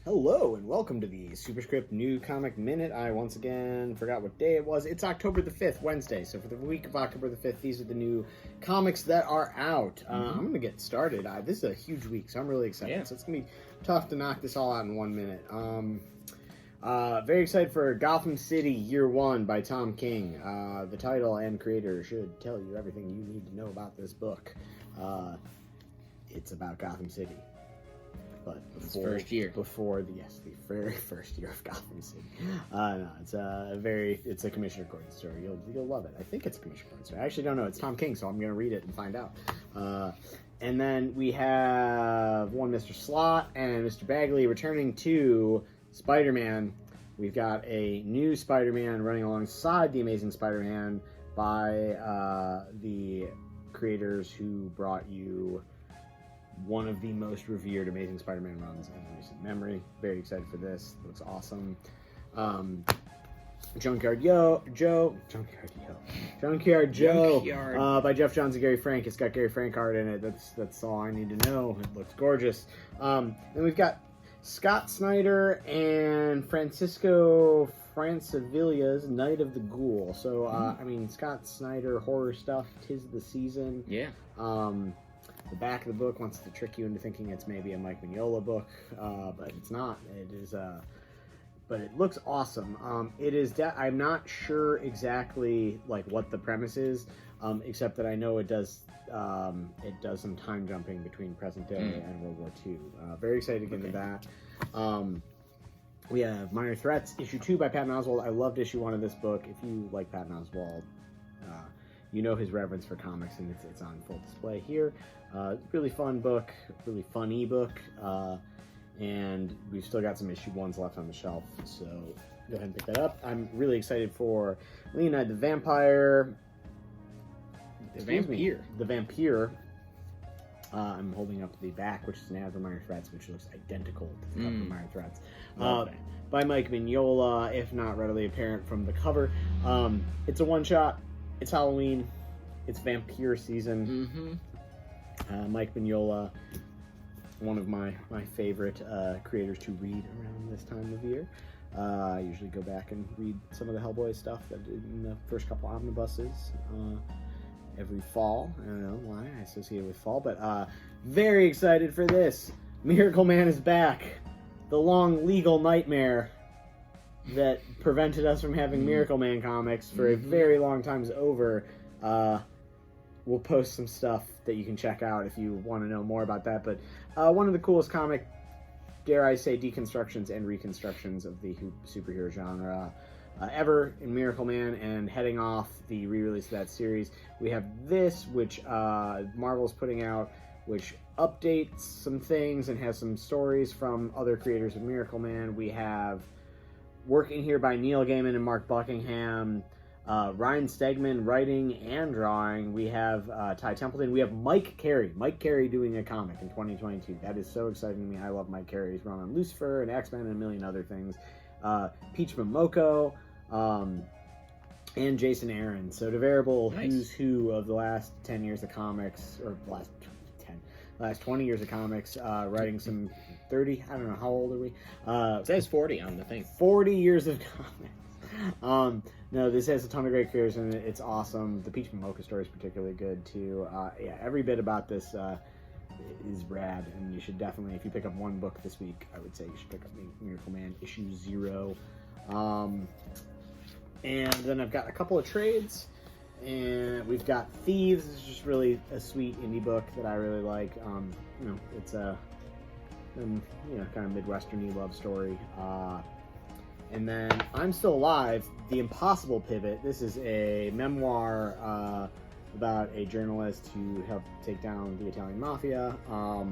Hello and welcome to the Superscript New Comic Minute. I once again forgot what day it was. It's October the 5th, Wednesday. So for the week of October the 5th, these are the new comics that are out. I'm going to get started. This is a huge week, so I'm really excited. Yeah. So it's going to be tough to knock this all out in 1 minute. Very excited for Gotham City Year 1 by Tom King. The title and creator should tell you everything you need to know about this book. It's about Gotham City. But before the very first year of Gotham City. No, it's a Commissioner Gordon story. You'll love it. I think it's a Commissioner Gordon story. I actually don't know. It's Tom King, so I'm gonna read it and find out. And then we have one Mr. Slott and Mr. Bagley returning to Spider-Man. We've got a new Spider-Man running alongside the Amazing Spider-Man by the creators who brought you one of the most revered Amazing Spider-Man runs in recent memory. Very excited for this. Looks awesome. Junkyard Joe by Jeff Johns and Gary Frank. It's got Gary Frank art in it. That's all I need to know. It looks gorgeous. Then we've got Scott Snyder and Francisco Francivilla's Night of the Ghoul. So Scott Snyder horror stuff. 'Tis the season. Yeah. The back of the book wants to trick you into thinking it's maybe a Mike Mignola book, but it's not. It is, but it looks awesome. It is. I'm not sure exactly like what the premise is, except that I know it does. It does some time jumping between present day and World War II. Very excited to get into that. We have Minor Threats, issue 2 by Pat Maswell. I loved issue 1 of this book. If you like Pat Maswell, you know his reverence for comics, and it's on full display here. Really fun book, really fun ebook, and we've still got some issue 1s left on the shelf, so go ahead and pick that up. I'm really excited for Leonide the Vampire. The Vampire. I'm holding up the back, which is an ad for Minor Threats, which looks identical to the cover of Minor Threats. By Mike Mignola, if not readily apparent from the cover. It's a one-shot. It's Halloween. It's vampire season. Mike Mignola, one of my favorite creators to read around this time of year. I usually go back and read some of the Hellboy stuff that did in the first couple omnibuses every fall. I don't know why I associate it with fall, but very excited for this. Miracle Man is back. The long legal nightmare that prevented us from having Miracle Man comics for a very long time is over. We'll post some stuff that you can check out if you want to know more about that. But one of the coolest comic, dare I say, deconstructions and reconstructions of the superhero genre ever in Miracle Man. And heading off the re-release of that series, we have this, which Marvel's putting out, which updates some things and has some stories from other creators of Miracle Man. We have working here by Neil Gaiman and Mark Buckingham, Ryan Stegman writing and drawing. We have Ty Templeton. We have Mike Carey doing a comic in 2022. That is so exciting to me. I love Mike Carey. He's run on Lucifer and X-Men and a million other things. Peach Momoko and Jason Aaron. So the veritable who's who of the last 10 years of comics, or last 20 years of comics, writing some 30, I don't know, how old are we? It says 40 on the thing. 40 years of comics. No, this has a ton of great creators in it. It's awesome. The Peach Momoko story is particularly good, too. Every bit about this is rad, and you should definitely, if you pick up one book this week, I would say you should pick up Miracle Man issue 0. And then I've got a couple of trades. And we've got Thieves. It's just really a sweet indie book that I really like. It's a kind of Midwestern-y love story. And then I'm Still Alive, The Impossible Pivot. This is a memoir about a journalist who helped take down the Italian mafia. Not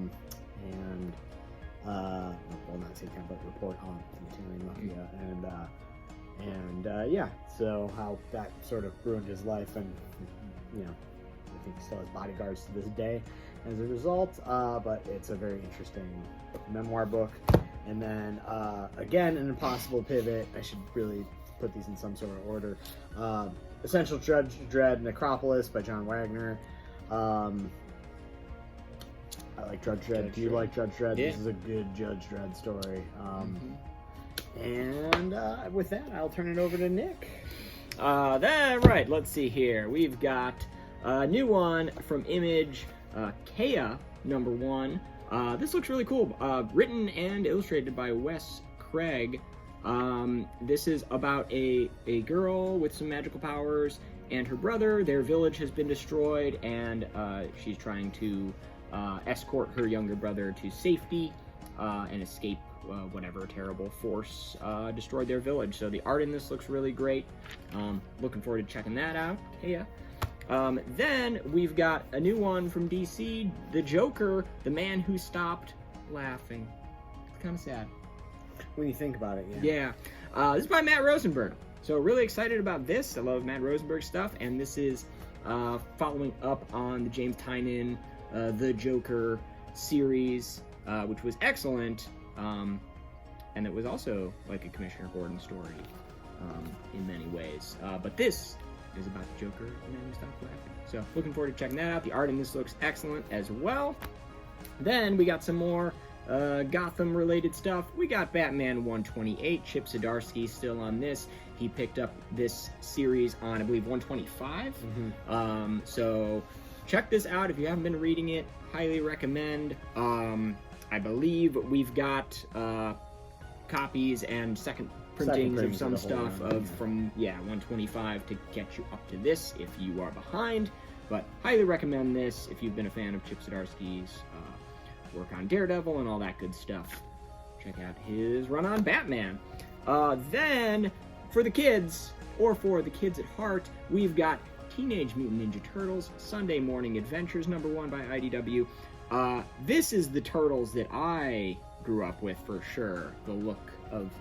take down, but report on the Italian mafia. So how that sort of ruined his life, and I think he still has bodyguards to this day as a result. But it's a very interesting memoir book. And then again, an impossible pivot. I should really put these in some sort of order. Essential Dread Necropolis by John Wagner. I like Judge Dredd. Do you like Judge Dredd? This is a good Judge Dredd story. And with that, I'll turn it over to Nick. Right, let's see here. We've got a new one from Image, Kea, #1. This looks really cool. Written and illustrated by Wes Craig. This is about a girl with some magical powers and her brother. Their village has been destroyed, and she's trying to escort her younger brother to safety and escape whatever terrible force destroyed their village. So the art in this looks really great. Looking forward to checking that out. Yeah. Then we've got a new one from DC, The Joker, the man who stopped laughing. It's kind of sad. When you think about it, yeah. This is by Matt Rosenberg. So really excited about this. I love Matt Rosenberg stuff, and this is following up on the James Tynion The Joker series, which was excellent, and it was also like a Commissioner Gordon story in many ways. But this is about the Joker and then stop laughing. So looking forward to checking that out. The art in this looks excellent as well. Then we got some more Gotham related stuff. We got Batman 128. Chip Zdarsky still on this. He picked up this series on, I believe, 125. So check this out if you haven't been reading it. Highly recommend. I believe we've got copies and second printings of some stuff from 125 to get you up to this if you are behind. But highly recommend this if you've been a fan of Chip Zdarsky's work on Daredevil and all that good stuff. Check out his run on Batman. Then for the kids, or for the kids at heart, we've got Teenage Mutant Ninja Turtles Sunday Morning Adventures #1 by IDW. This is the Turtles that I grew up with for sure. The look of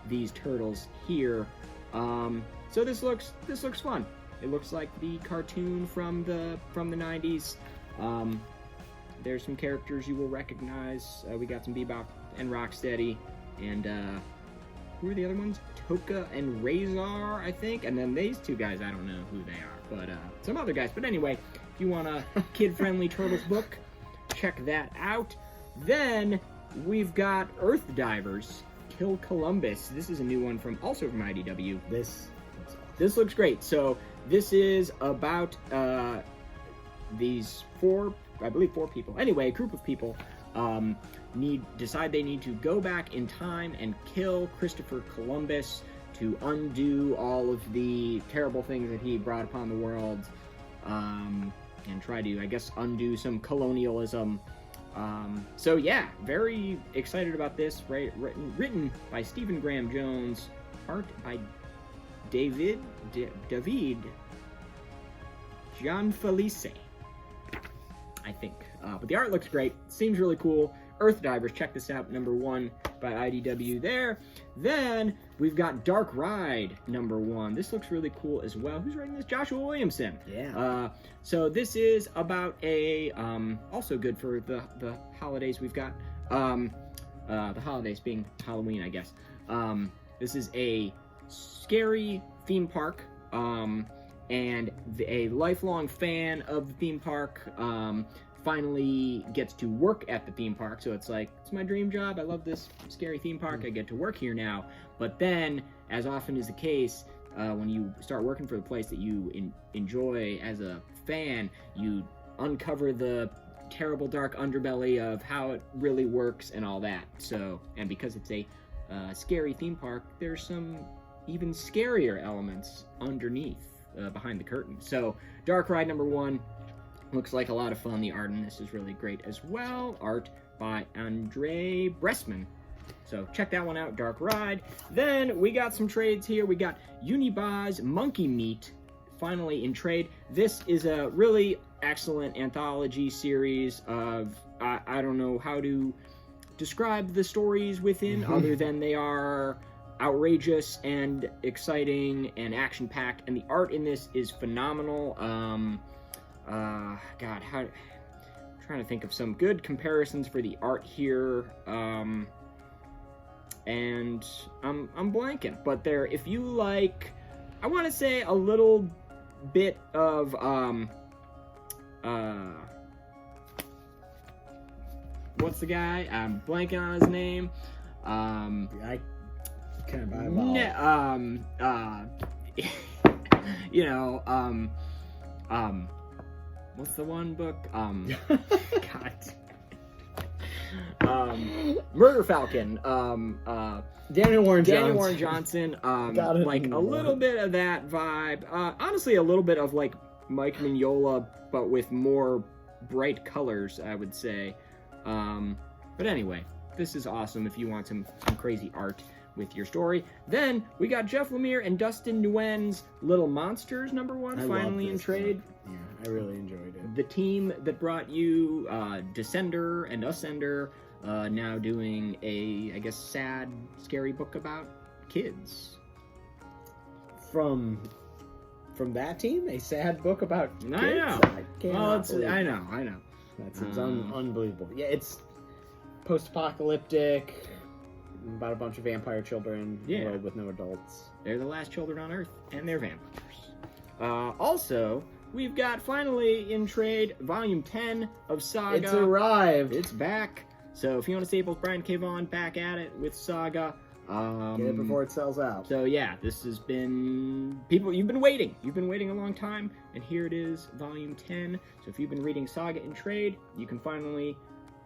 these turtles here. So this looks fun. It looks like the cartoon from the 90s. There's some characters you will recognize. We got some Bebop and Rocksteady, and who are the other ones? Toka and Razor, I think. And then these two guys, I don't know who they are, but some other guys. But anyway, if you want a kid-friendly Turtles book, check that out. Then we've got Earth Divers, Kill Columbus. This is a new one from IDW. This looks great. So this is about these four people. Anyway, a group of people decide they need to go back in time and kill Christopher Columbus to undo all of the terrible things that he brought upon the world, and try to, I guess, undo some colonialism. So yeah, very excited about this. Written by Stephen Graham Jones, art by David Gianfelice, I think. But the art looks great. Seems really cool. Earth Divers, check this out, #1 by IDW there. Then we've got Dark Ride, #1. This looks really cool as well. Who's writing this? Joshua Williamson. Yeah. So this is about a, also good for the holidays. We've got, the holidays being Halloween, I guess. This is a scary theme park, and a lifelong fan of the theme park, finally gets to work at the theme park. So it's like, it's my dream job. I love this scary theme park. I get to work here now. But then, as often is the case, when you start working for the place that you enjoy as a fan, you uncover the terrible dark underbelly of how it really works and all that. So, and because it's a scary theme park, there's some even scarier elements underneath, behind the curtain. So, Dark Ride #1. Looks like a lot of fun. The art in this is really great as well. Art by Andre Bressman. So check that one out, Dark Ride. Then we got some trades here. We got Unibaz Monkey Meat, finally in trade. This is a really excellent anthology series of, I don't know how to describe the stories within, other than they are outrageous and exciting and action-packed. And the art in this is phenomenal. God, I'm trying to think of some good comparisons for the art here, and I'm blanking. But there, if you like, I want to say a little bit of what's the guy? I'm blanking on his name. I can't buy what's the one book? Murder Falcon. Daniel Warren Johnson. Like a little bit of that vibe. Honestly, a little bit of like Mike Mignola, but with more bright colors, I would say. But anyway, this is awesome if you want some crazy art with your story. Then we got Jeff Lemire and Dustin Nguyen's Little Monsters #1 finally in trade. Yeah, I really enjoyed it. The team that brought you Descender and Ascender now doing a, I guess, sad, scary book about kids. From that team, a sad book about kids? I know. I know. That seems unbelievable. Yeah, it's post-apocalyptic, about a bunch of vampire children in a world with no adults. They're the last children on Earth, and they're vampires. Also, we've got finally in trade Volume 10 of Saga. It's arrived. It's back. So Fiona Staples, Brian K. Vaughan back at it with Saga. Get it before it sells out. So yeah, this has been... People, you've been waiting. You've been waiting a long time, and here it is, Volume 10. So if you've been reading Saga in trade, you can finally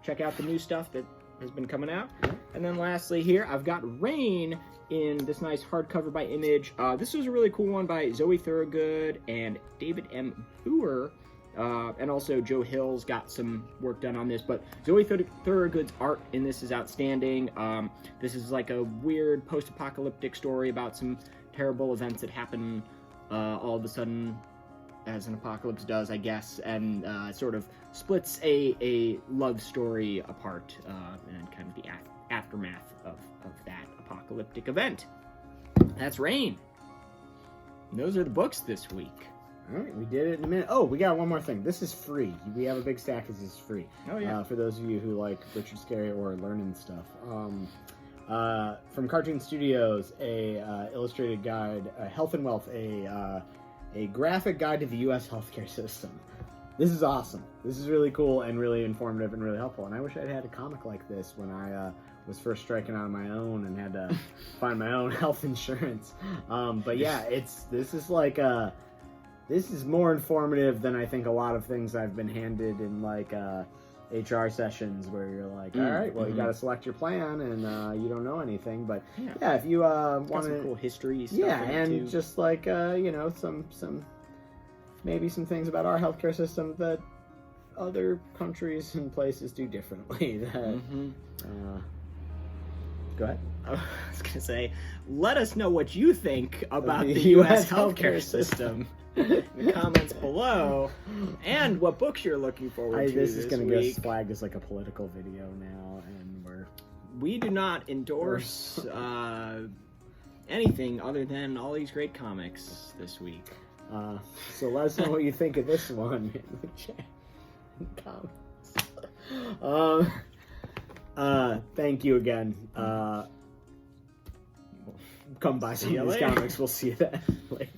check out the new stuff that has been coming out. And then lastly here, I've got Rain in this nice hardcover by Image. This was a really cool one by Zoe Thorogood and David M. Boer. And also Joe Hill's got some work done on this, but Zoe Thorogood's art in this is outstanding. This is like a weird post-apocalyptic story about some terrible events that happen all of a sudden, as an apocalypse does, I guess, and sort of splits a love story apart, and kind of the aftermath of that apocalyptic event. That's Rain. And those are the books this week. All right, we did it in a minute. Oh, we got one more thing. This is free. We have a big stack. This is free. Oh, yeah. For those of you who like Richard Scarry or learning stuff. From Cartoon Studios, a illustrated guide, Health and Wealth, a graphic guide to the U.S. healthcare system. This is awesome. This is really cool and really informative and really helpful. And I wish I'd had a comic like this when I was first striking out on my own and had to find my own health insurance. But yeah, this is more informative than I think a lot of things I've been handed in like HR sessions where you're like, all right, well, you got to select your plan and you don't know anything. But yeah, if you want some cool history stuff. Yeah, and too. Just like maybe some things about our healthcare system that other countries and places do differently. That go ahead. I was gonna say, let us know what you think about the U.S. healthcare system in the comments below, and what books you're looking forward to this is going to get flagged as like a political video now, and we do not endorse anything other than all these great comics this week. So let us know what you think of this one in the chat comments. Thank you again. Come buy some of these comics. We'll see you then later.